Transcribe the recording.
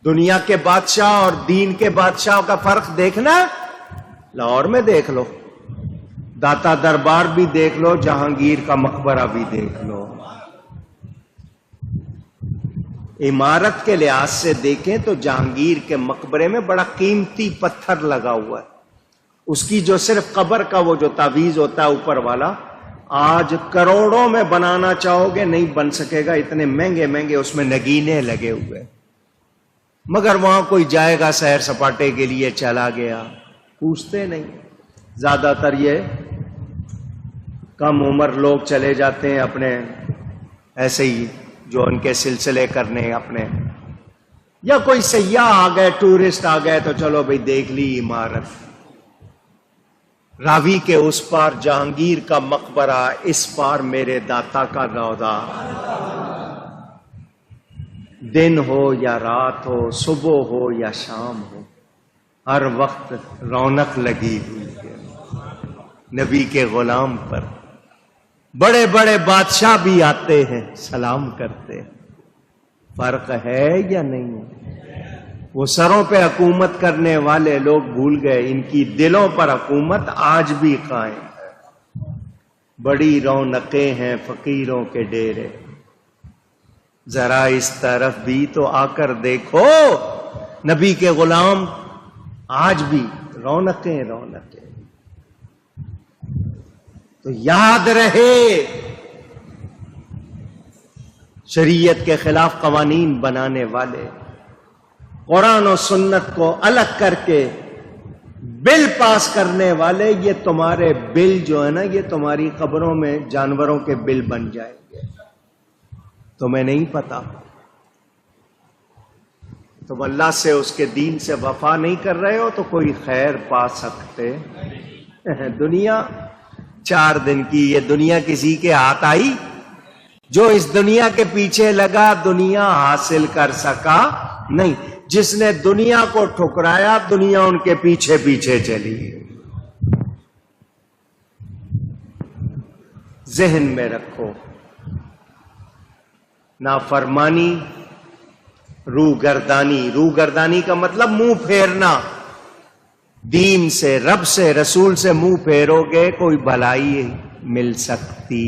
دنیا کے بادشاہ اور دین کے بادشاہوں کا فرق دیکھنا، لاہور میں دیکھ لو، داتا دربار بھی دیکھ لو، جہانگیر کا مقبرہ بھی دیکھ لو۔ عمارت کے لحاظ سے دیکھیں تو جہانگیر کے مقبرے میں بڑا قیمتی پتھر لگا ہوا ہے، اس کی جو صرف قبر کا وہ جو تعویذ ہوتا ہے اوپر والا، آج کروڑوں میں بنانا چاہو گے نہیں بن سکے گا، اتنے مہنگے مہنگے اس میں نگینے لگے ہوئے، مگر وہاں کوئی جائے گا سیر سپاٹے کے لیے چلا گیا، پوچھتے نہیں۔ زیادہ تر یہ کم عمر لوگ چلے جاتے ہیں اپنے ایسے ہی جو ان کے سلسلے کرنے اپنے، یا کوئی سیاح آ گئے، ٹورسٹ آ گئے تو چلو بھئی دیکھ لی عمارت۔ راوی کے اس پار جہانگیر کا مقبرہ، اس پار میرے داتا کا روضہ، دن ہو یا رات ہو، صبح ہو یا شام ہو، ہر وقت رونق لگی ہوئی ہے نبی کے غلام پر۔ بڑے بڑے بادشاہ بھی آتے ہیں، سلام کرتے ہیں، فرق ہے یا نہیں؟ وہ سروں پہ حکومت کرنے والے لوگ بھول گئے، ان کی دلوں پر حکومت آج بھی قائم ہے۔ بڑی رونقیں ہیں فقیروں کے ڈیرے، ذرا اس طرف بھی تو آ کر دیکھو، نبی کے غلام آج بھی رونقیں رونقیں۔ تو یاد رہے، شریعت کے خلاف قوانین بنانے والے، قرآن و سنت کو الگ کر کے بل پاس کرنے والے، یہ تمہارے بل جو ہے نا، یہ تمہاری قبروں میں جانوروں کے بل بن جائیں گے۔ تمہیں نہیں پتا، تم اللہ سے اس کے دین سے وفا نہیں کر رہے ہو تو کوئی خیر پا سکتے؟ دنیا 4 دن کی، یہ دنیا کسی کے ہاتھ آئی؟ جو اس دنیا کے پیچھے لگا دنیا حاصل کر سکا نہیں، جس نے دنیا کو ٹھکرایا دنیا ان کے پیچھے پیچھے چلی۔ ذہن میں رکھو، نافرمانی، روح گردانی کا مطلب منہ پھیرنا، دین سے، رب سے، رسول سے منہ پھیرو گے کوئی بھلائی مل سکتی